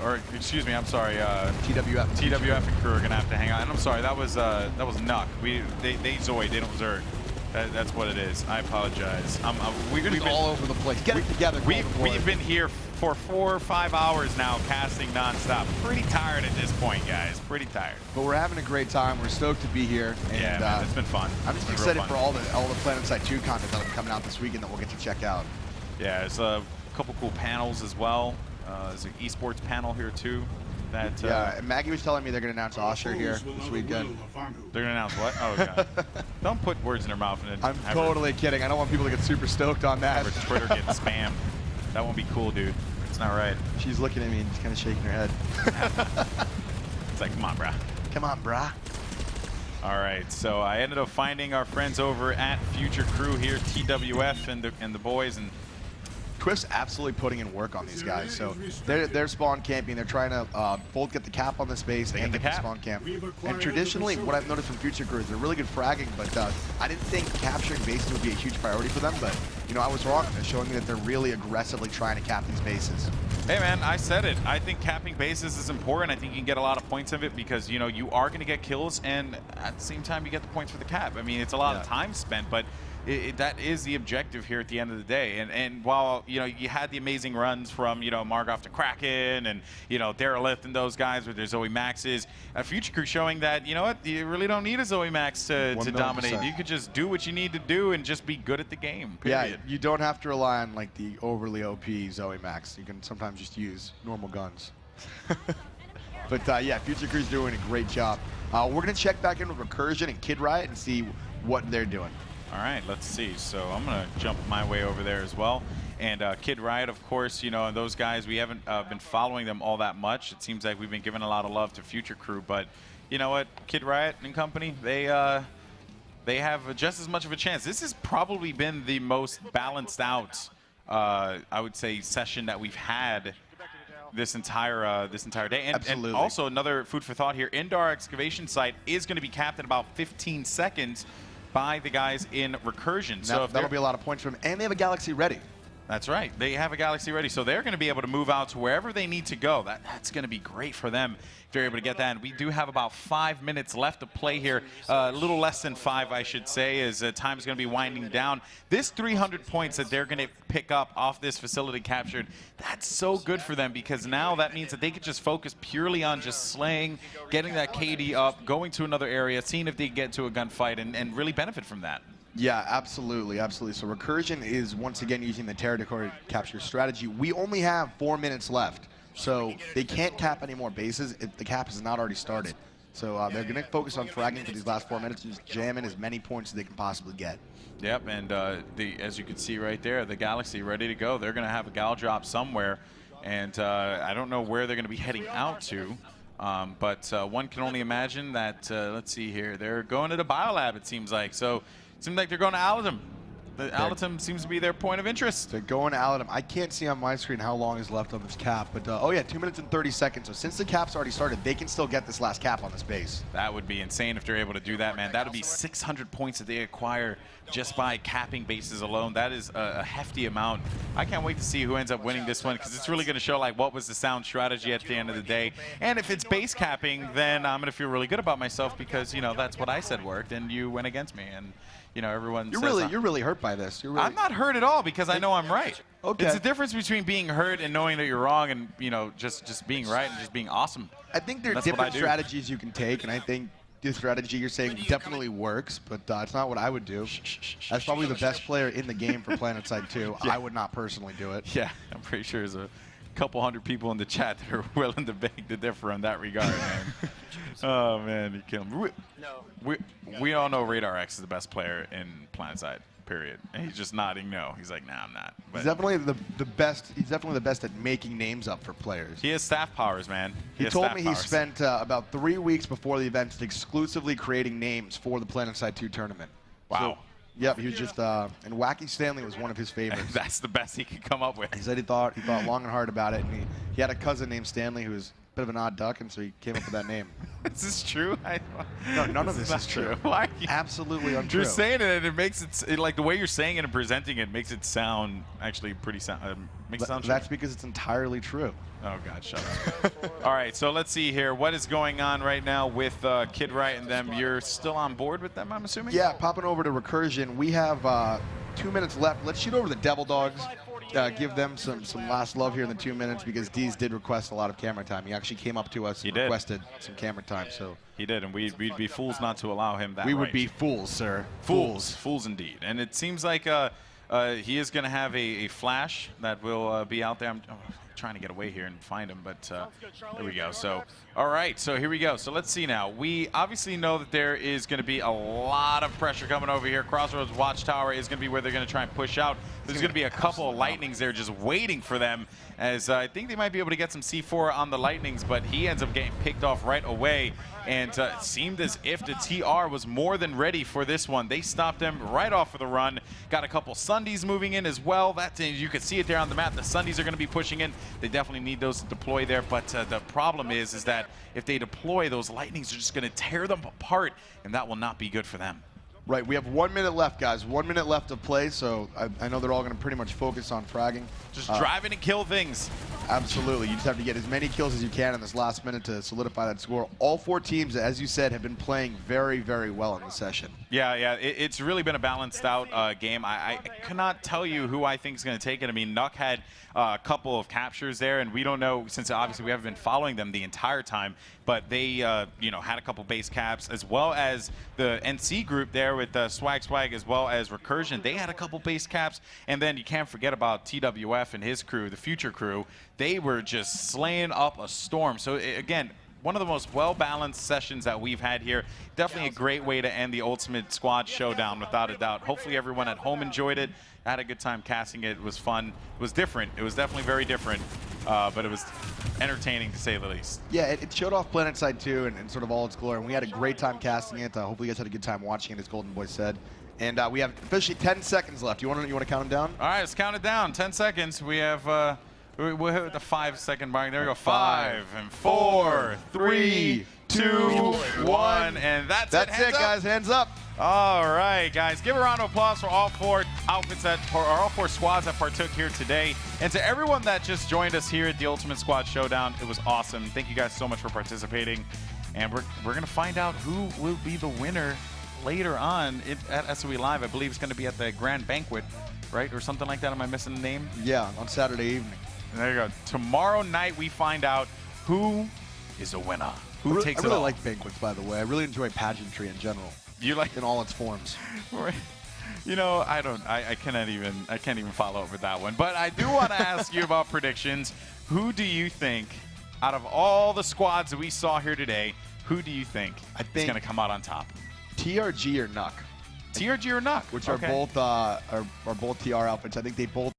or excuse me, I'm sorry. TWF and Crew are going to have to hang out. And I'm sorry, that was Nuck. They Zoid, they don't Zerg. That's what it is. I apologize. We're all over the place. Get it together. We've been here for 4 or 5 hours now, casting nonstop. Pretty tired at this point, guys. Pretty tired. But we're having a great time. We're stoked to be here. And, yeah, man, it's been fun. I'm just excited for all the PlanetSide 2 content that'll be coming out this weekend that we'll get to check out. Yeah, there's a couple cool panels as well. There's an esports panel here too. That, yeah, and Maggie was telling me they're going to announce Osher here this weekend. They're going to announce what? Oh, God. Don't put words in their mouth. And I'm totally kidding. I don't want people to get super stoked on that. Have her Twitter get spammed. That won't be cool, dude. It's not right. She's looking at me and just kind of shaking her head. It's like, come on, brah. Come on, brah. All right, so I ended up finding our friends over at Future Crew here, TWF and the boys, and Twist's absolutely putting in work on these guys. So they're spawn camping. They're trying to both get the cap on the space and get the spawn camp. And traditionally, what I've noticed from Future Crew is they're really good fragging, but I didn't think capturing bases would be a huge priority for them. But, you know, I was wrong. They're showing me that they're really aggressively trying to cap these bases. Hey, man, I said it. I think capping bases is important. I think you can get a lot of points of it because, you know, you are going to get kills, and at the same time, you get the points for the cap. I mean, it's a lot of time spent, but that is the objective here at the end of the day. And while, you know, you had the amazing runs from, you know, Margov to Kraken and, you know, Derelict and those guys with their Zoe Maxes, Future Crew showing that, you know what, you really don't need a Zoe Max to dominate. You could just do what you need to do and just be good at the game, period. Yeah, you don't have to rely on, like, the overly OP Zoe Max. You can sometimes just use normal guns. But, yeah, Future Crew's doing a great job. We're going to check back in with Recursion and Kid Riot and see what they're doing. All right, let's see. So I'm going to jump my way over there as well. And Kid Riot, of course, you know, and those guys, we haven't been following them all that much. It seems like we've been giving a lot of love to Future Crew. But you know what? Kid Riot and company, they have just as much of a chance. This has probably been the most balanced out, I would say, session that we've had this entire day. And also another food for thought here, indoor excavation site is going to be capped in about 15 seconds by the guys in Recursion. So that'll be a lot of points for them. And they have a Galaxy ready. That's right. They have a Galaxy ready. So they're going to be able to move out to wherever they need to go. That's going to be great for them if they're able to get that. And we do have about 5 minutes left to play here. A little less than 5, I should say, as time is going to be winding down. This 300 points that they're going to pick up off this facility captured, that's so good for them because now that means that they could just focus purely on just slaying, getting that KD up, going to another area, seeing if they can get to a gunfight and really benefit from that. Yeah, absolutely, absolutely. So Recursion is once again using the territory capture strategy. We only have 4 minutes left, so they can't cap any more bases if the cap has not already started. So they're going to focus on fragging for these last 4 minutes and just jamming as many points as they can possibly get. Yep, and as you can see right there, the Galaxy ready to go. They're going to have a gal drop somewhere, and I don't know where they're going to be heading out to. But one can only imagine that, let's see here, they're going to the Biolab, it seems like. So it seems like they're going to Alatum. The Alatum seems to be their point of interest. They're going to Alatum. I can't see on my screen how long is left on this cap, but oh yeah, 2 minutes and 30 seconds. So since the cap's already started, they can still get this last cap on this base. That would be insane if they're able to do that, man. That would be 600 points that they acquire just by capping bases alone. That is a hefty amount. I can't wait to see who ends up winning this one because it's really going to show like what was the sound strategy at the end of the day. And if it's base capping, then I'm going to feel really good about myself because, you know, that's what I said worked and you went against me. And you know, everyone You're says really hurt by this. You're really. I'm not hurt at all because I know I'm right. Okay. It's the difference between being hurt and knowing that you're wrong and, you know, just being right and just being awesome. I think there are That's what I different do. strategies you can take, and I think the strategy you're saying definitely works, but it's not what I would do. As probably the best player in the game for PlanetSide 2, Yeah. I would not personally do it. Yeah, I'm pretty sure there's a couple hundred people in the chat that are willing to beg to differ in that regard, man. Oh, man, you kill him. We all know Radar X is the best player in PlanetSide, period. And he's just nodding no. He's like, nah, I'm not. But He's definitely the best. He's definitely the best at making names up for players. he has staff powers, man. He has told staff me powers. he spent about 3 weeks before the event exclusively creating names for the PlanetSide 2 tournament. Wow. So, yep, he was just and Wacky Stanley was one of his favorites. That's the best he could come up with. He said he thought long and hard about it, and he had a cousin named Stanley who was a bit of an odd duck, and so he came up with that name. Is this true? No, none of this not is true. Why? Are you, Absolutely untrue. you're saying it, and it makes it like the way you're saying it and presenting it makes it sound actually pretty makes it sound true. That's because it's entirely true. Oh God, shut up. All right, so let's see here. What is going on right now with Kid Right and them? You're still on board with them, I'm assuming? Yeah, popping over to Recursion. We have 2 minutes left. Let's shoot over the Devil Dogs. Give them some last love here in the 2 minutes because Deez did request a lot of camera time. He actually came up to us and requested some camera time. So he did, and we'd be fools not to allow him that. we would right. be fools, sir. Fools indeed. And it seems like he is going to have a flash that will be out there. I'm trying to get away here and find him, but there we go. So, all right, so here we go. So let's see now. We obviously know that there is going to be a lot of pressure coming over here. Crossroads Watchtower is going to be where they're going to try and push out. There's going to be a couple of Lightnings there just waiting for them, as I think they might be able to get some C4 on the Lightnings, but he ends up getting picked off right away. And it seemed as if the TR was more than ready for this one. They stopped them right off of the run. Got a couple Sundies moving in as well. You can see it there on the map. The Sundies are going to be pushing in. They definitely need those to deploy there. But the problem is that if they deploy, those Lightnings are just going to tear them apart, and that will not be good for them. Right, we have 1 minute left, guys. 1 minute left of play, so I know they're all going to pretty much focus on fragging. Just driving and kill things. Absolutely. You just have to get as many kills as you can in this last minute to solidify that score. All 4 teams, as you said, have been playing very, very well in the session. Yeah, it's really been a balanced out game. I cannot tell you who I think is going to take it. I mean, Nuck had a couple of captures there, and we don't know, since obviously we haven't been following them the entire time, but they you know, had a couple base caps, as well as the NC group there with Swag as well as Recursion. They had a couple base caps, and then you can't forget about TWF and his crew, the future crew. They were just slaying up a storm. So again, one of the most well-balanced sessions that we've had here. Definitely a great way to end the Ultimate Squad Showdown, without a doubt. Hopefully everyone at home enjoyed it. I had a good time casting it. It was fun. It was different. It was definitely very different, but it was entertaining to say the least. Yeah, it showed off PlanetSide 2 and sort of all its glory, and we had a great time casting it. Hopefully you guys had a good time watching it, as Golden Boy said. And we have officially 10 seconds left. You want to count them down? All right, let's count it down. 10 seconds. We have... We'll hit the 5-second mark. There we go. 5 and 4, 3, 2, 1, and that's it. That's it, guys. Hands up. All right, guys. Give a round of applause for all 4 outfits or all 4 squads that partook here today, and to everyone that just joined us here at the Ultimate Squad Showdown. It was awesome. Thank you guys so much for participating, and we're gonna find out who will be the winner later on at SOE Live. I believe it's gonna be at the Grand Banquet, right, or something like that. Am I missing the name? Yeah, on Saturday evening. There you go. Tomorrow night we find out who is the winner. Who takes it all. I really like banquets, by the way. I really enjoy pageantry in general. You like in all its forms. You know, I can't even follow up with that one. But I do want to ask you about predictions. Who do you think, out of all the squads that we saw here today, who do you think is going to come out on top? TRG or Nuck. TRG or Nuck, which are both TR outfits. I think they both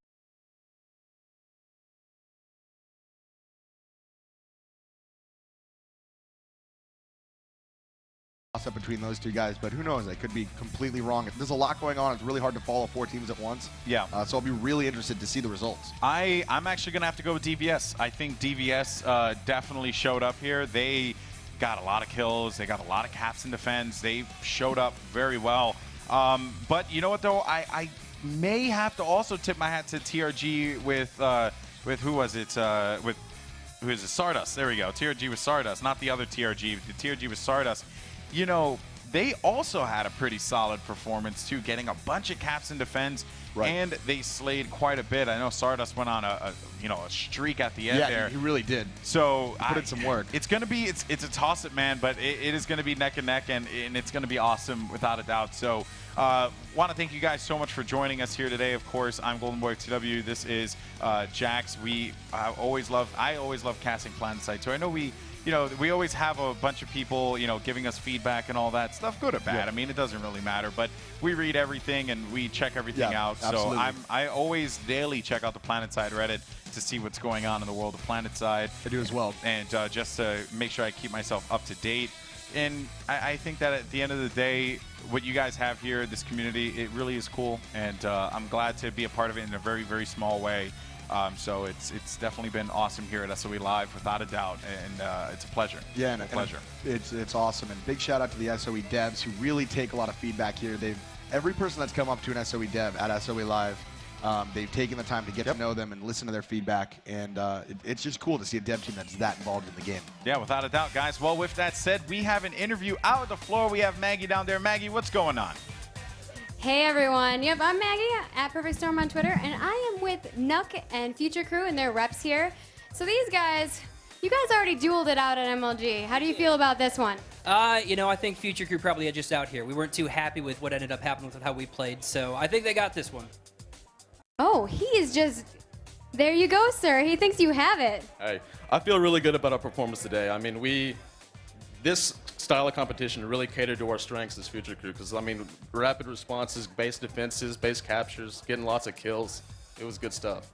up between those 2 guys, but who knows? I could be completely wrong. There's a lot going on. It's really hard to follow 4 teams at once. Yeah. So I'll be really interested to see the results. I'm actually going to have to go with DVS. I think DVS definitely showed up here. They got a lot of kills. They got a lot of caps in defense. They showed up very well. But you know what, though? I may have to also tip my hat to TRG with who was it? Who is it? Stardust. There we go. TRG with Stardust, not the other TRG. The TRG with Stardust. You know, they also had a pretty solid performance too, getting a bunch of caps in defense, and they slayed quite a bit. I know Stardust went on a streak at the end there. Yeah, he really did. So put in some work. It's gonna be it's a toss-up, man, but it is gonna be neck and neck, and it's gonna be awesome without a doubt. So want to thank you guys so much for joining us here today. Of course, I'm Golden Boy TW. This is Jax. I always love casting PlanetSide. So I know we always have a bunch of people, giving us feedback and all that stuff, good or bad. I mean, it doesn't really matter, but we read everything and we check everything out. Absolutely. So I always daily check out the PlanetSide Reddit to see what's going on in the world of PlanetSide. I do as well. And just to make sure I keep myself up to date. And I think that at the end of the day, what you guys have here, this community, it really is cool. And I'm glad to be a part of it in a very, very small way. So it's definitely been awesome here at SOE Live, without a doubt, and it's a pleasure. Yeah, it's a pleasure. It's awesome, and big shout out to the SOE devs who really take a lot of feedback here. Every person that's come up to an SOE dev at SOE Live, they've taken the time to get to know them and listen to their feedback, and it's just cool to see a dev team that's that involved in the game. Yeah, without a doubt, guys. Well, with that said, we have an interview out on the floor. We have Maggie down there. Maggie, what's going on? Hey everyone, yep, I'm Maggie at Perfect Storm on Twitter, and I am with Nuck and Future Crew and their reps here. So these guys, you guys already dueled it out at MLG. How do you feel about this one? I think Future Crew probably edged us out here. We weren't too happy with what ended up happening with how we played, so I think they got this one. Oh, he is just... There you go, sir. He thinks you have it. Hey, I feel really good about our performance today. I mean, this style of competition really catered to our strengths as Future Crew, because, I mean, rapid responses, base defenses, base captures, getting lots of kills. It was good stuff.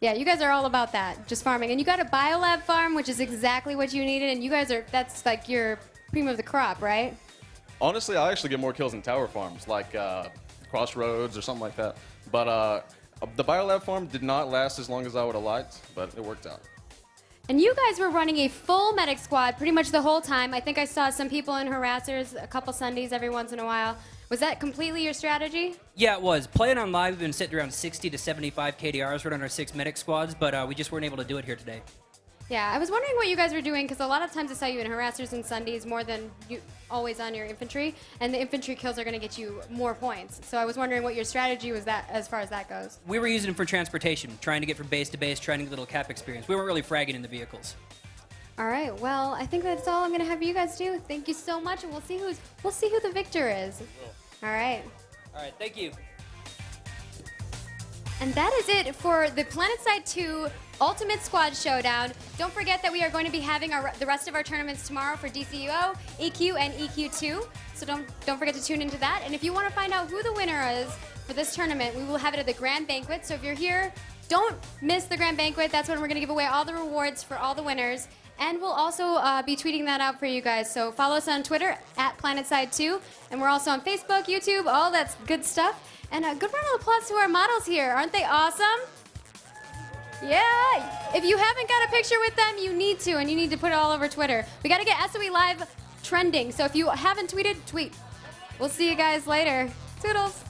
Yeah, you guys are all about that, just farming. And you got a biolab farm, which is exactly what you needed, and you guys are, that's like your cream of the crop, right? Honestly, I actually get more kills in tower farms, like Crossroads or something like that. But the biolab farm did not last as long as I would have liked, but it worked out. And you guys were running a full medic squad pretty much the whole time. I think I saw some people in harassers a couple Sundays every once in a while. Was that completely your strategy? Yeah, it was. Playing on live, we've been sitting around 60 to 75 KDRs running our 6 medic squads, but we just weren't able to do it here today. Yeah, I was wondering what you guys were doing, because a lot of times I saw you in harassers and Sundays more than you always on your infantry, and the infantry kills are going to get you more points. So I was wondering what your strategy was that as far as that goes. We were using them for transportation, trying to get from base to base, trying to get a little cap experience. We weren't really fragging in the vehicles. All right, well, I think that's all I'm going to have you guys do. Thank you so much, and we'll see who the victor is. All right. All right, thank you. And that is it for the PlanetSide 2 Ultimate Squad Showdown. Don't forget that we are going to be having the rest of our tournaments tomorrow for DCUO, EQ, and EQ2. So don't forget to tune into that. And if you want to find out who the winner is for this tournament, we will have it at the Grand Banquet. So if you're here, don't miss the Grand Banquet. That's when we're going to give away all the rewards for all the winners. And we'll also be tweeting that out for you guys. So follow us on Twitter at PlanetSide2. And we're also on Facebook, YouTube, all that good stuff. And a good round of applause to our models here. Aren't they awesome? Yeah. If you haven't got a picture with them, you need to, and you need to put it all over Twitter. We got to get SOE Live trending. So if you haven't tweeted, tweet. We'll see you guys later. Toodles.